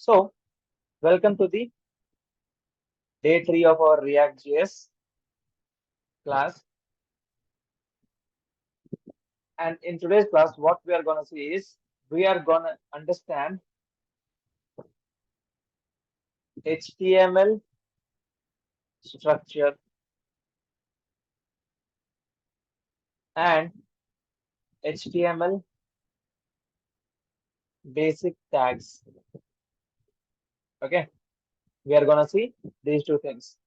So, welcome to the day 3 of our React.js class. And in today's class, what we are going to see is we are going to understand HTML structure and HTML basic tags. Okay, we are going to see these two things.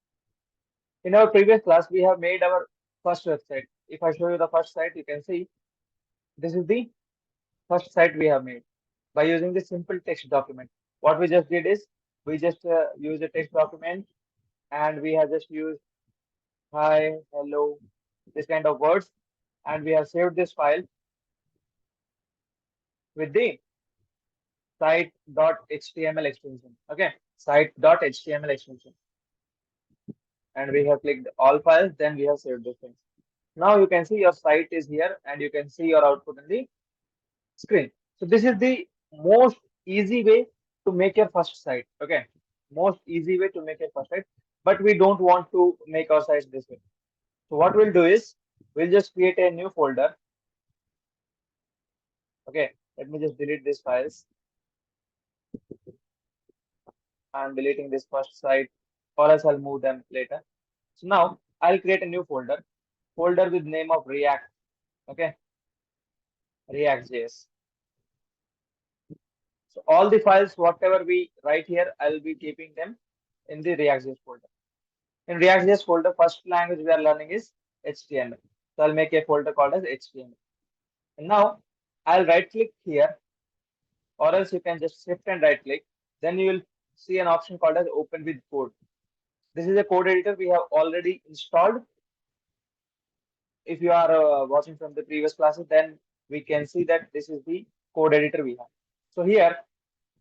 In our previous class, we have made our first website. If I show you the first site, you can see this is the first site we have made by using the simple text document. What we just did is we just use a text document and we have just used hi, hello, this kind of words, and we have saved this file with the site.html extension. Okay, site.html extension, and we have clicked all files, then we have saved this thing. Now you can see your site is here and you can see your output in the screen. So this is the most easy way to make your first site. Okay, most easy way to make your first site, but we don't want to make our sites this way. So what we'll do is we'll just create a new folder. Okay, let me just delete these files. I'm deleting this first site, or else I'll move them later. So now I'll create a new folder with name of React. Okay, React.js. So all the files, whatever we write here, I'll be keeping them in the React.js folder. In React.js folder, first language we are learning is HTML. So I'll make a folder called as HTML. And now I'll right click here, or else you can just shift and right click. Then you will see an option called as open with code. This is a code editor we have already installed. If you are watching from the previous classes, then we can see that this is the code editor we have. So here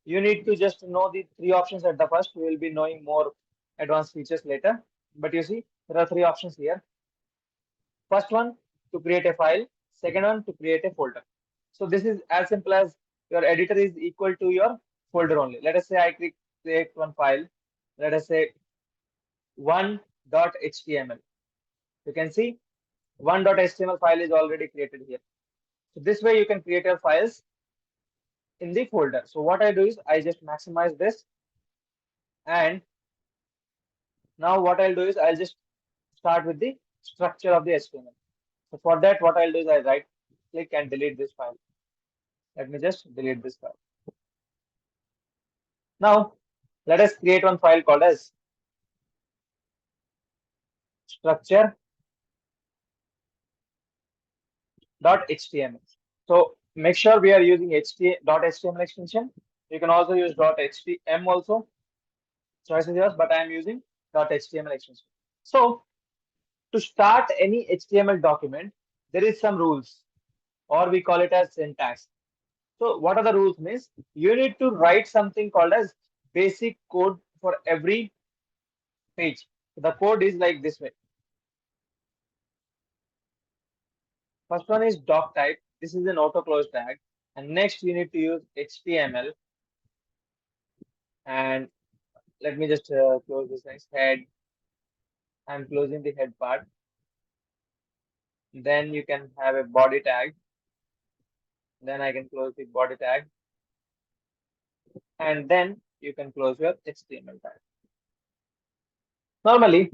you need to just know the three options at the first. We will be knowing more advanced features later. But you see, there are three options here. First one, to create a file. Second one, to create a folder. So this is as simple as your editor is equal to your folder only. Let us say I create one file. Let us say 1.html. You can see 1.html file is already created here. So this way you can create your files in the folder. So what I do is I just maximize this, and now what I'll do is I'll just start with the structure of the HTML. So for that, what I'll do is I right click and delete this file. Let me just delete this file. Now let us create one file called as structure.html. So make sure we are using .html extension. You can also use .htm also. Choice is yours, but I am using .html extension. So to start any HTML document, there is some rules, or we call it as syntax. So what are the rules means? You need to write something called as basic code for every page. So the code is like this way. First one is doc type. This is an auto close tag. And next you need to use HTML. And let me just close this next head. I'm closing the head part. Then you can have a body tag. Then I can close the body tag. And then you can close your HTML tag. Normally,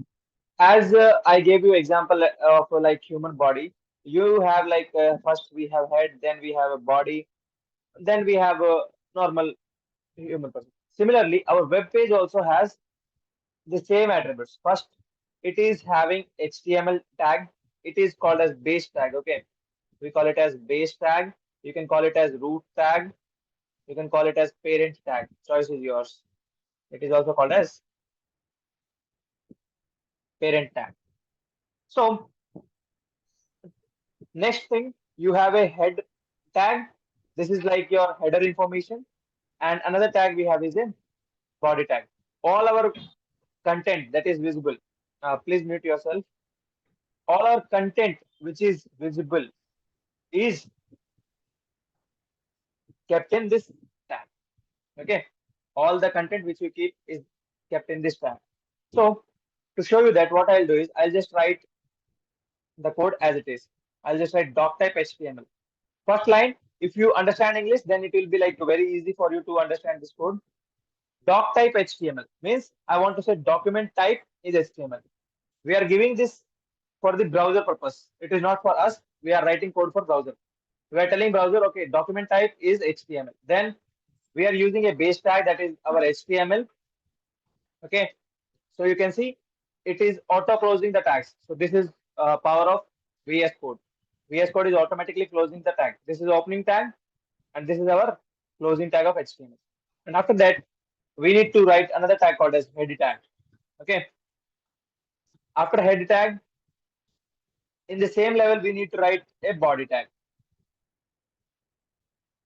as I gave you example of like human body, you have like first we have head, then we have a body, then we have a normal human person. Similarly, our web page also has the same attributes. First, it is having HTML tag. It is called as base tag. Okay, we call it as base tag. You can call it as root tag. You can call it as parent tag. Choice is yours. It is also called as parent tag. So next thing, you have a head tag. This is like your header information. And another tag we have is a body tag. All our content that is visible. Please mute yourself. All our content which is visible is kept in this tag. Okay. All the content which we keep is kept in this tag. So to show you that, what I'll do is I'll just write the code as it is. I'll just write doc type HTML. First line, if you understand English, then it will be like very easy for you to understand this code. Doc type HTML means I want to say document type is HTML. We are giving this for the browser purpose. It is not for us. We are writing code for browser. We are telling browser, okay, document type is HTML. Then we are using a base tag that is our HTML. Okay, so you can see it is auto closing the tags. So this is power of VS Code. VS Code is automatically closing the tag. This is opening tag, and this is our closing tag of HTML. And after that, we need to write another tag called as head tag. Okay, after head tag, in the same level, we need to write a body tag.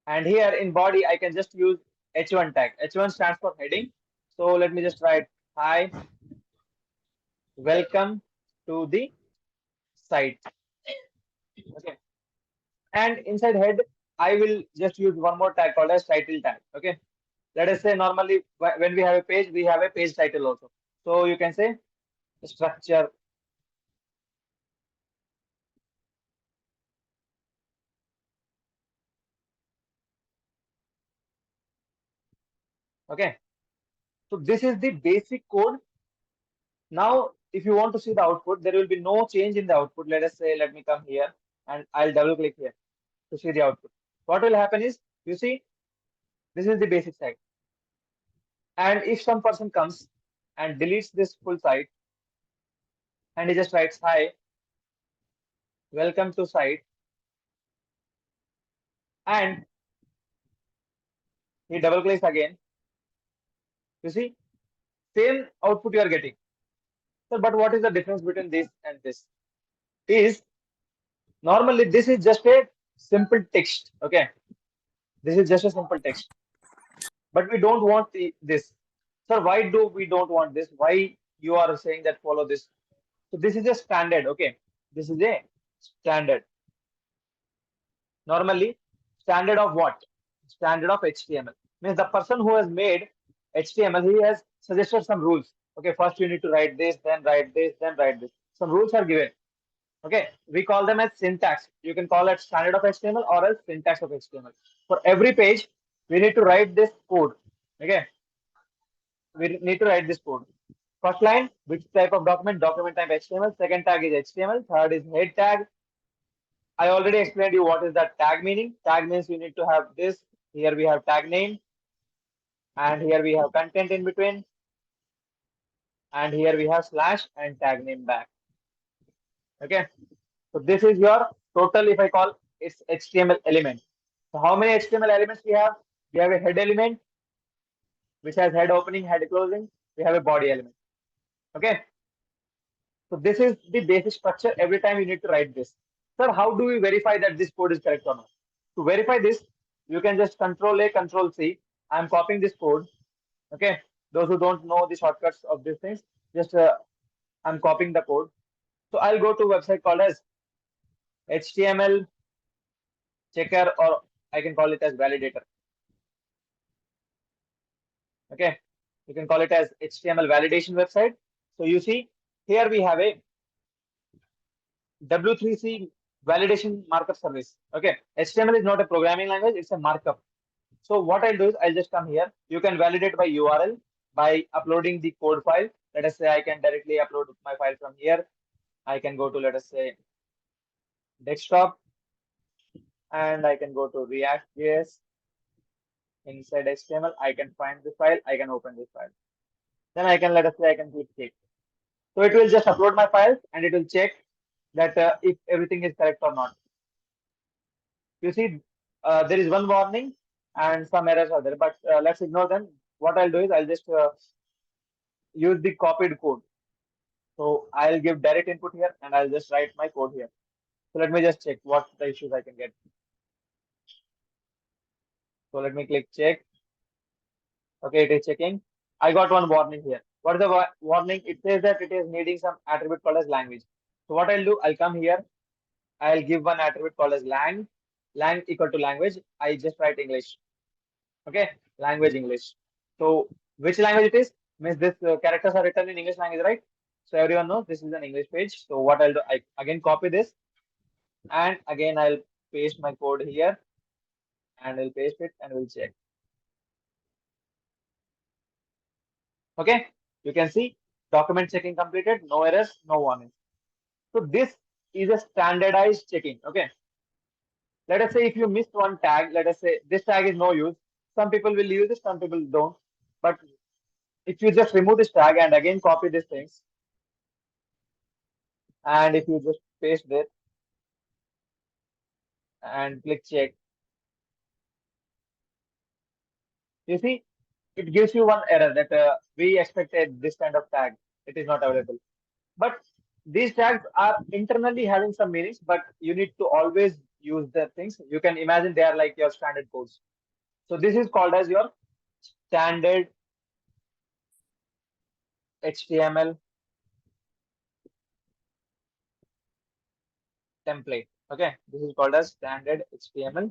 And here in body, I can just use H1 tag. H1 stands for heading. So let me just write hi, welcome to the site. Okay. And inside head, I will just use one more tag called as title tag. Okay. Let us say normally when we have a page, we have a page title also. So you can say structure. Okay. So this is the basic code. Now, if you want to see the output, there will be no change in the output. Let us say, let me come here and I'll double click here to see the output. What will happen is, you see, this is the basic site. And if some person comes and deletes this full site and he just writes, hi, welcome to site, and he double clicks again, you see, same output you are getting. So, but what is the difference between this and this? Is normally this is just a simple text. Okay. This is just a simple text. But we don't want this. Sir, why do we don't want this? Why you are saying that follow this? So this is a standard. Okay. This is a standard. Normally, standard of what? Standard of HTML. Means the person who has made HTML, he has suggested some rules. Okay, first you need to write this, then write this, then write this. Some rules are given. Okay, we call them as syntax. You can call it standard of HTML or else syntax of HTML. For every page, we need to write this code. Okay, we need to write this code. First line, which type of document? Document type HTML. Second tag is HTML. Third is head tag. I already explained you what is that tag meaning. Tag means you need to have this. Here we have tag name, and here we have content in between, and here we have slash and tag name back. Okay, so this is your total. If I call it's HTML element. So how many HTML elements we have? We have a head element, which has head opening, head closing. We have a body element. Okay, so this is the basic structure. Every time you need to write this. Sir, how do we verify that this code is correct or not? To verify this, you can just Control A, Control C. I'm copying this code. Okay, those who don't know the shortcuts of these things, just I'm copying the code. So I'll go to a website called as HTML checker, or I can call it as validator. Okay, you can call it as HTML validation website. So you see here we have a W3C validation markup service. Okay, HTML is not a programming language, it's a markup. So what I'll do is I'll just come here. You can validate by URL by uploading the code file. Let us say I can directly upload my file from here. I can go to, let us say, desktop, and I can go to React.js. Inside HTML, I can find the file. I can open this file. Then I can, let us say, I can click check. So it will just upload my files and it will check that if everything is correct or not. You see, there is one warning and some errors are there, but let's ignore them. What I'll do is I'll just use the copied code. So I'll give direct input here and I'll just write my code here. So let me just check what the issues I can get. So let me click check. Okay, it is checking. I got one warning here. What is the warning? It says that it is needing some attribute called as language. So what I'll do, I'll come here. I'll give one attribute called as lang. Lang equal to language. I just write English. Okay, language English. So which language it is? Means this characters are written in English language, right? So everyone knows this is an English page. So what I'll do, I again copy this and again I'll paste my code here and I'll paste it and we'll check. Okay, you can see document checking completed, no errors, no warnings. So this is a standardized checking. Okay, let us say if you missed one tag, let us say this tag is no use. Some people will use it, some people don't. But if you just remove this tag and again copy these things, and if you just paste it and click check, you see it gives you one error that we expected this kind of tag. It is not available. But these tags are internally having some meanings, but you need to always use the things. You can imagine they are like your standard codes. So this is called as your standard HTML template. Okay, this is called as standard HTML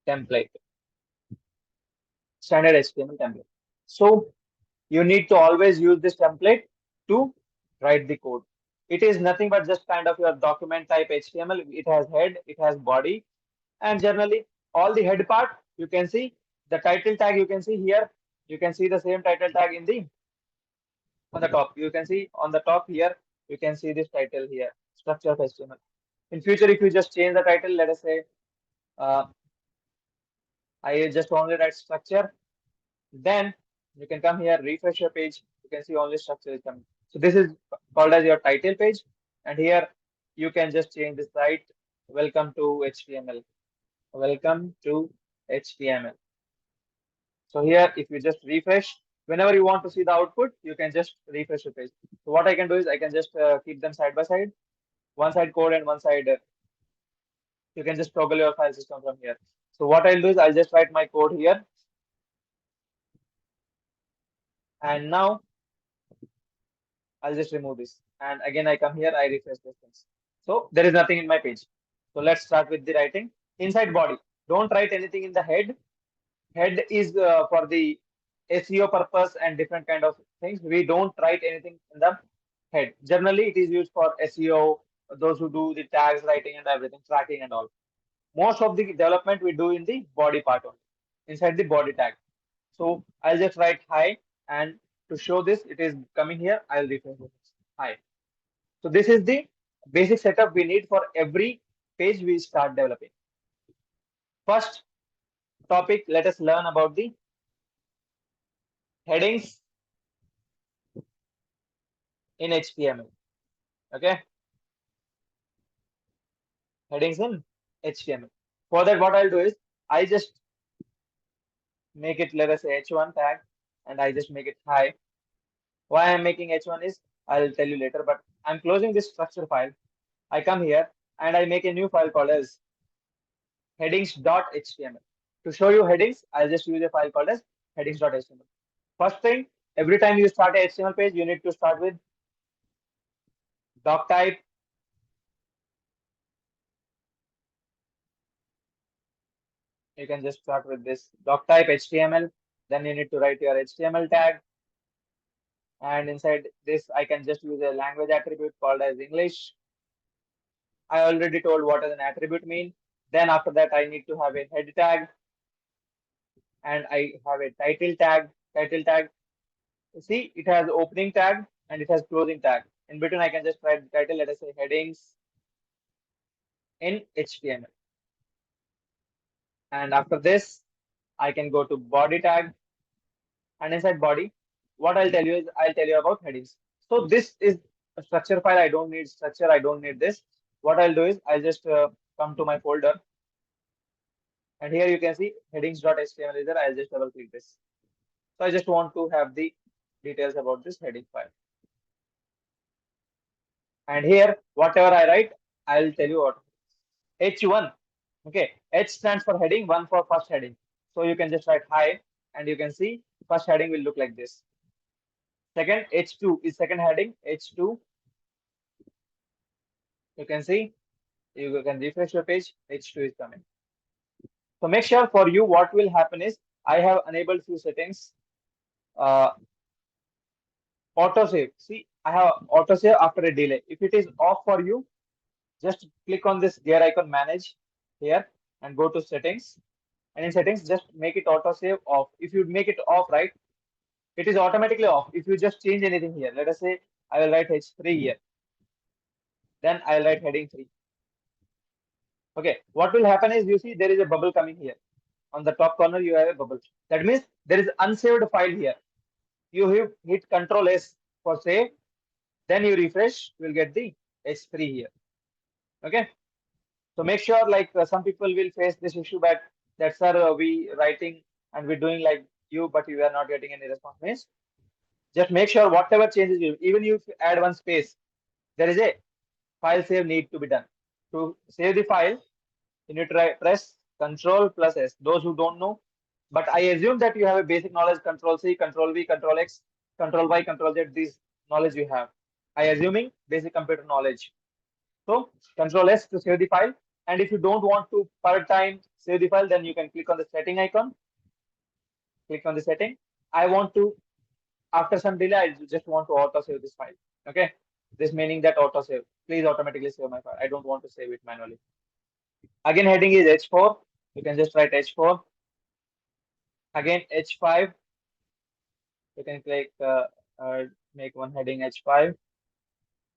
template. Standard HTML template. So you need to always use this template to write the code. It is nothing but just kind of your document type HTML. It has head, it has body, and generally all the head part you can see the title tag you can see here. You can see the same title tag in the on the top. You can see on the top here. You can see this title here, structure of HTML. In future, if you just change the title, let us say uh, I just only write structure, then you can come here, refresh your page. You can see only structure is coming. So this is called as your title page, and here you can just change this site. Welcome to HTML. Welcome to HTML. So here, if you just refresh, whenever you want to see the output, you can just refresh the page. So what I can do is I can just keep them side by side, one side code and one side. You can just toggle your file system from here. So what I'll do is I'll just write my code here, and now I'll just remove this. And again, I come here, I refresh these things. So there is nothing in my page. So let's start with the writing. Inside body, don't write anything in the head. Head is for the SEO purpose and different kind of things. We don't write anything in the head. Generally, it is used for SEO, those who do the tags writing and everything, tracking and all. Most of the development we do in the body part only, inside the body tag. So I'll just write hi, and to show this, it is coming here. I'll refresh this. Hi. So this is the basic setup we need for every page we start developing. First topic, let us learn about the headings in HTML. Okay, headings in HTML. For that, what I'll do is I just make it, let us say h1 tag, and I just make it hi. Why I'm making h1 is I'll tell you later, but I'm closing this structure file. I come here and I make a new file called as headings.html. To show you headings, I'll just use a file called as headings.html. First thing, every time you start a HTML page, you need to start with doc type. You can just start with this doc type HTML. Then you need to write your HTML tag. And inside this, I can just use a language attribute called as English. I already told what does an attribute mean. Then after that, I need to have a head tag and I have a title tag. Title tag. See, it has opening tag and it has closing tag. In between, I can just write the title. Let us say headings in HTML. And after this, I can go to body tag, and inside body, what I'll tell you is I'll tell you about headings. So this is a structure file. I don't need structure. I don't need this. What I'll do is I'll just come to my folder, and here you can see headings.html is there. I'll just double click this. So I just want to have the details about this heading file. And here, whatever I write, I'll tell you what. H1. Okay. H stands for heading, 1 for first heading. So you can just write hi, and you can see first heading will look like this. Second, H2 is second heading. H2. You can see, you can refresh your page. H2 is coming. So make sure for you, what will happen is I have enabled few settings. Uh, Auto save. See, I have auto save after a delay. If it is off for you, just click on this gear icon, manage here, and go to settings. And in settings, just make it auto save off. If you make it off, right, it is automatically off. If you just change anything here, let us say I will write H3 here, then I'll write heading 3. Okay, what will happen is you see there is a bubble coming here. On the top corner, you have a bubble. That means there is unsaved file here. You hit Control S for save, then you refresh, you will get the H3 here. Okay, so make sure like some people will face this issue that sir we writing and we're doing like you, but you are not getting any response. Means just make sure whatever changes you, even if you add one space, there is a file save need to be done. To save the file, you need to press Control plus S. Those who don't know, but I assume that you have a basic knowledge, Control C, Control V, Control X, Control Y, Control Z, this knowledge you have. I assuming basic computer knowledge. So Control S to save the file. And if you don't want to per time save the file, then you can click on the setting icon. Click on the setting. I want to, after some delay, I just want to auto save this file. Okay. This meaning that auto save. Please automatically save my file. I don't want to save it manually. Again, heading is H4. You can just write H4. Again, H5. You can click, make one heading H5.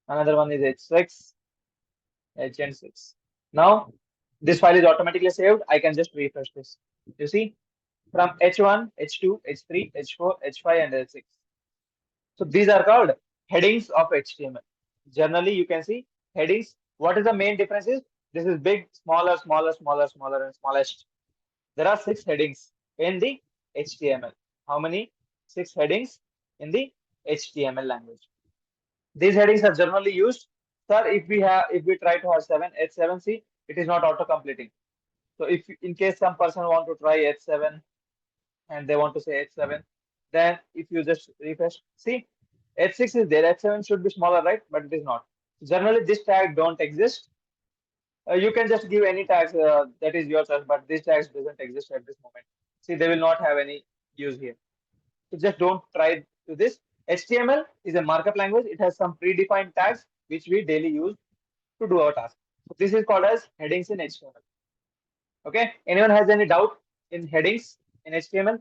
Another one is H6. HN6. Now, this file is automatically saved. I can just refresh this. You see, from H1, H2, H3, H4, H5, and H6. So these are called headings of HTML. Generally, you can see headings. What is the main difference is this is big, smaller, smaller, smaller, smaller, and smallest. There are 6 headings in the HTML. How many? 6 headings in the HTML language. These headings are generally used. Sir, if we try to have 7, H7C, it is not auto completing. So if in case some person want to try H7 and they want to say H7, then if you just refresh, see H6 is there, H7 should be smaller, right? But it is not. Generally, this tag don't exist. You can just give any tags that is your choice, but this tags doesn't exist at this moment. See, they will not have any use here. So just don't try to this. HTML is a markup language. It has some predefined tags which we daily use to do our task. So this is called as headings in HTML. Okay. Anyone has any doubt in headings in HTML?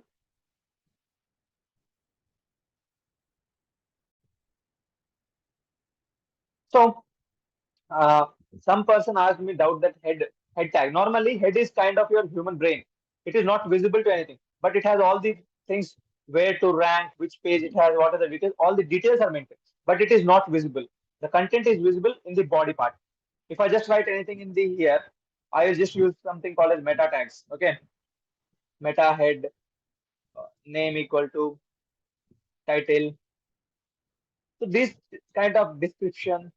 So uh, some person asked me doubt that head tag. Normally, head is kind of your human brain. It is not visible to anything, but it has all the things where to rank, which page it has, what are the details. All the details are maintained, but it is not visible. The content is visible in the body part. If I just write anything in the here, I will just use something called as meta tags. Okay, meta head name equal to title. So this kind of description,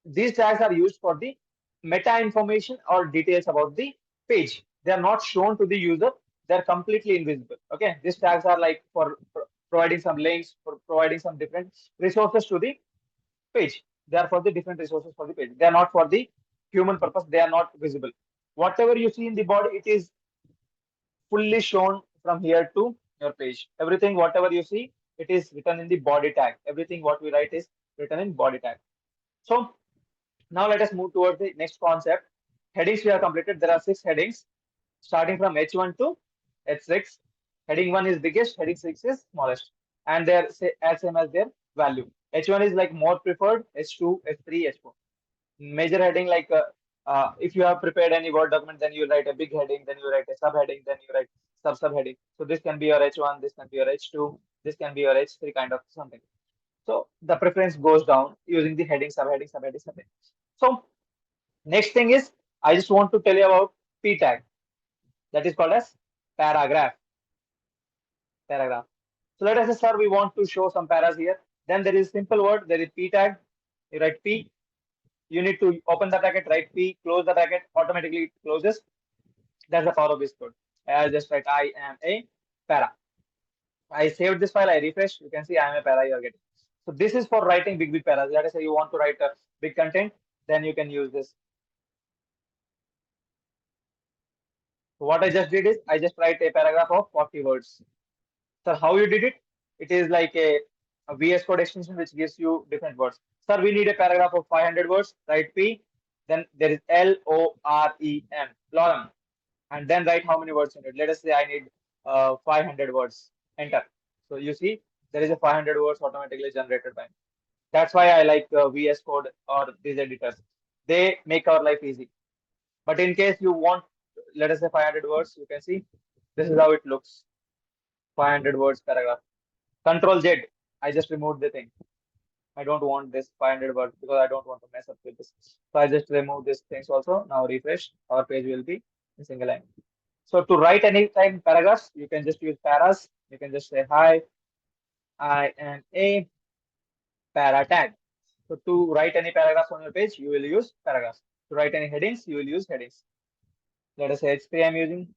these tags are used for the meta information or details about the page. They are not shown to the user. They are completely invisible. Okay, these tags are like for providing some links, for providing some different resources to the page. They are for the different resources for the page. They are not for the human purpose. They are not visible. Whatever you see in the body, it is fully shown from here to your page. Everything, whatever you see, it is written in the body tag. Everything what we write is written in body tag. So now let us move towards the next concept. Headings we have completed. There are 6 headings starting from H1 to H6. Heading 1 is biggest, heading 6 is smallest, and they are as same as their value. H1 is like more preferred, H2, H3, H4. Major heading like if you have prepared any Word document, then you write a big heading, then you write a subheading, then you write subheading. So this can be your H1, this can be your H2, this can be your H3 kind of something. So the preference goes down using the heading, subheading, subheading, subheading. So next thing is I just want to tell you about p tag. That is called as paragraph. Paragraph. So let us say, sir, we want to show some paras here. Then there is simple word. There is p tag. You write p. You need to open the bracket, write p, close the bracket. Automatically it closes. That's the power of this code. I just write I am a para. I saved this file. I refresh. You can see I am a para. You are getting. So this is for writing big paras. Let us say you want to write a big content. Then you can use this. So what I just did is I just write a paragraph of 40 words. Sir, how you did it? It is like a VS Code extension which gives you different words. Sir, we need a paragraph of 500 words. Write P. Then there is LOREM, lorem, and then write how many words in it. Let us say I need 500 words. Enter. So you see there is a 500 words automatically generated by me. That's why I like VS Code or these editors. They make our life easy. But in case you want, let us say 500 words, you can see this is how it looks. 500 words paragraph. Control Z. I just removed the thing. I don't want this 500 words because I don't want to mess up with this. So I just remove these things also. Now refresh. Our page will be in single line. So to write any time paragraphs, you can just use paras. You can just say hi, I am a para tag. So to write any paragraphs on your page, you will use paragraphs. To write any headings, you will use headings. Let us say H3 I'm using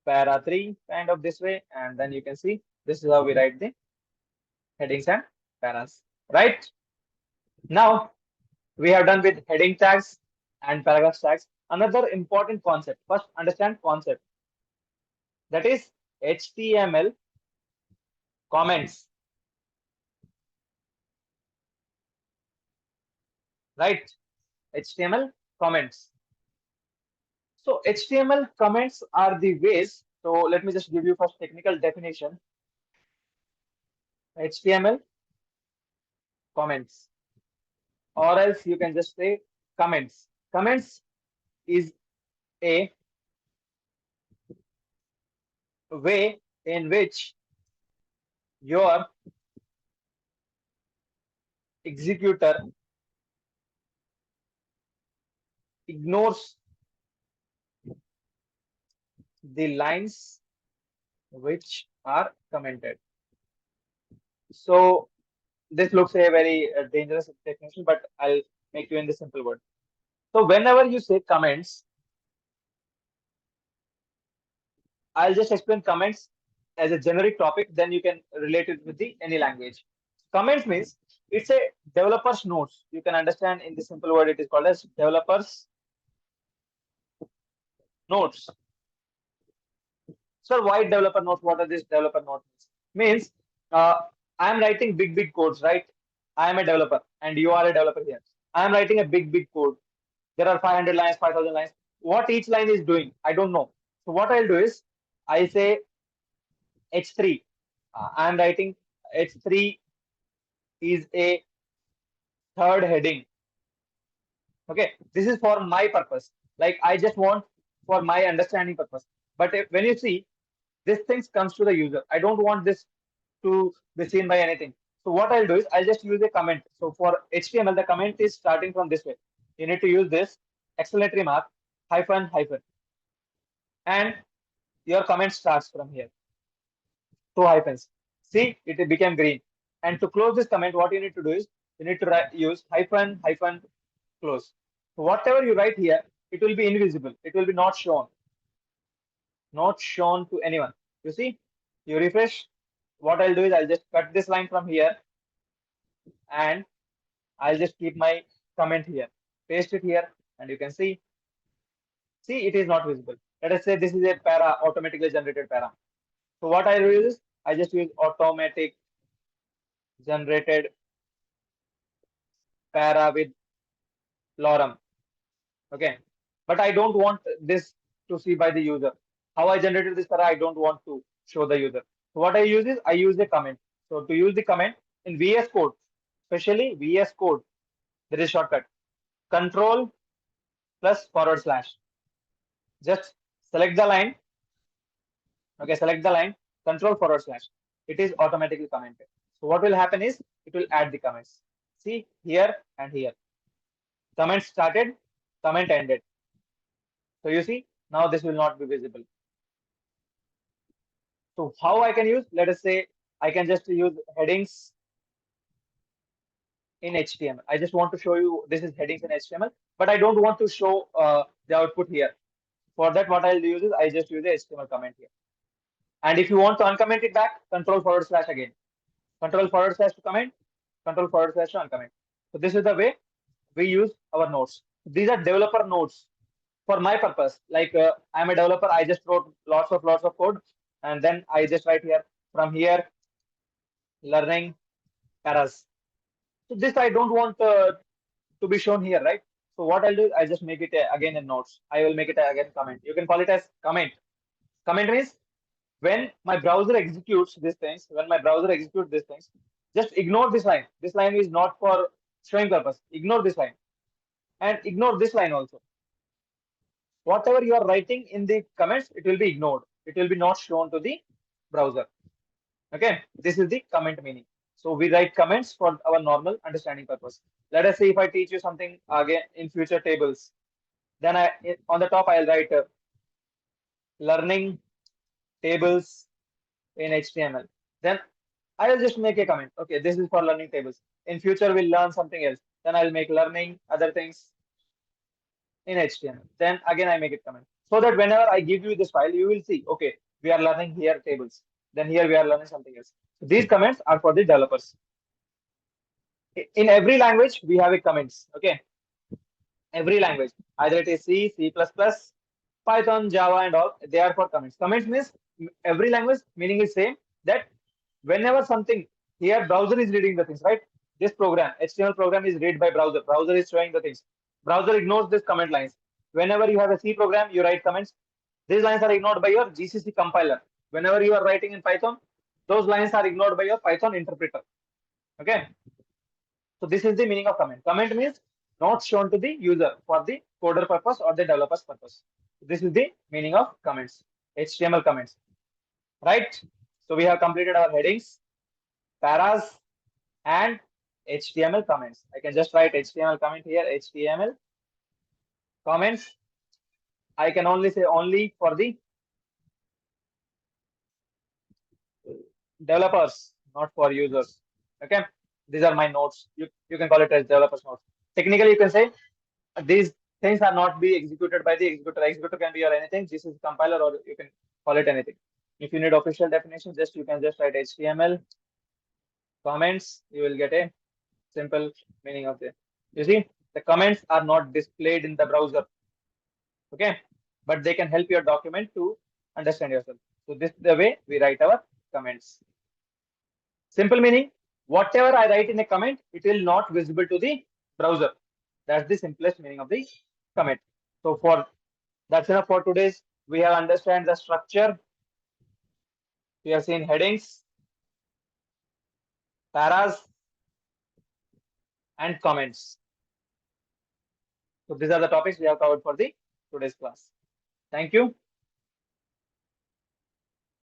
para 3 kind of this way, and then you can see this is how we write the headings and paras. Right? Now we have done with heading tags and paragraph tags. Another important concept. First, understand concept. That is HTML comments. Right? HTML comments. So HTML comments are the ways. So let me just give you first technical definition. HTML comments, or else you can just say comments. Comments is a way in which your executor ignores the lines which are commented. So this looks a very dangerous definition, but I'll make you in the simple word. So whenever you say comments, I'll just explain comments as a generic topic, then you can relate it with the any language. Comments means it's a developer's notes. You can understand in the simple word it is called as developer's notes. So why developer notes? What are these developer notes? Means I am writing big codes, right? I am a developer and you are a developer here. I am writing a big code. There are 500 lines, 5,000 lines. What each line is doing, I don't know. So what I'll do is I say H3. I am writing H3 is a third heading. Okay, this is for my purpose. Like I just want for my understanding purpose. But when you see this things comes to the user, I don't want this to be seen by anything. So what I'll do is I'll just use a comment. So for HTML, the comment is starting from this way. You need to use this exclamatory mark hyphen hyphen, and your comment starts from here. Two hyphens. See, it became green. And to close this comment, what you need to do is you need to use hyphen hyphen close. So whatever you write here, it will be invisible. It will be not shown to anyone. You see, you refresh. What I'll do is I'll just cut this line from here and I'll just keep my comment here, paste it here, and you can see it is not visible. Let us say this is a para, automatically generated para. So what I use is I just use automatic generated para with lorem. Okay, but I don't want this to see by the user. How I generated this para, I don't want to show the user. So what I use is I use the comment. So to use the comment in VS Code, especially VS Code, there is shortcut control plus forward slash. Just select the line. Okay, select the line, control forward slash. It is automatically commented. So what will happen is it will add the comments. See here and here. Comment started, comment ended. So you see, now this will not be visible. So how I can use, let us say I can just use headings in HTML. I just want to show you this is headings in HTML, but I don't want to show the output here. For that, what I'll use is I just use the HTML comment here. And if you want to uncomment it back, control forward slash again. Control forward slash to comment, control forward slash to uncomment. So this is the way we use our nodes. These are developer nodes. for my purpose. Like I'm a developer, I just wrote lots of code, and then I just write here from here learning paras. So this I don't want to be shown here, right? So what I'll do, I just make it again in notes. I will make it again comment. You can call it as comment. Comment means when my browser executes these things, just ignore this line. This line is not for showing purpose. Ignore this line and ignore this line also. Whatever you are writing in the comments, it will be ignored. It will be not shown to the browser. Okay, this is the comment meaning. So we write comments for our normal understanding purpose. Let us see if I teach you something again in future tables. Then on the top I'll write learning tables in HTML. Then I'll just make a comment. Okay, this is for learning tables. In future we'll learn something else. Then I'll make learning other things in HTML. Then again I make it comment. So that whenever I give you this file, you will see, okay, we are learning here tables. Then here we are learning something else. So these comments are for the developers. In every language, we have a comments. Okay, every language, either it is C, C++, Python, Java, and all, they are for comments. Comments means every language meaning is same. That whenever something here, browser is reading the things, right? This program, HTML program is read by browser. Browser is showing the things. Browser ignores this comment lines. Whenever you have a C program, you write comments. These lines are ignored by your GCC compiler. Whenever you are writing in Python, those lines are ignored by your Python interpreter. Okay. So this is the meaning of comment. Comment means not shown to the user for the coder purpose or the developer's purpose. This is the meaning of comments, HTML comments, right? So we have completed our headings, paras, and HTML comments. I can just write HTML comment here, HTML comments. I can only say only for the developers, not for users. Okay, these are my notes. You can call it as developers notes. Technically, you can say these things are not be executed by the executor. Executor can be or anything. This is compiler, or you can call it anything. If you need official definition, you can just write HTML comments. You will get a simple meaning of it. You see, the comments are not displayed in the browser. Okay, but they can help your document to understand yourself. So this is the way we write our comments. Simple meaning, whatever I write in a comment, it will not visible to the browser. That's the simplest meaning of the comment. So that's enough for today's. We have understand the structure. We have seen headings, paras, and comments. So these are the topics we have covered for the today's class. Thank you.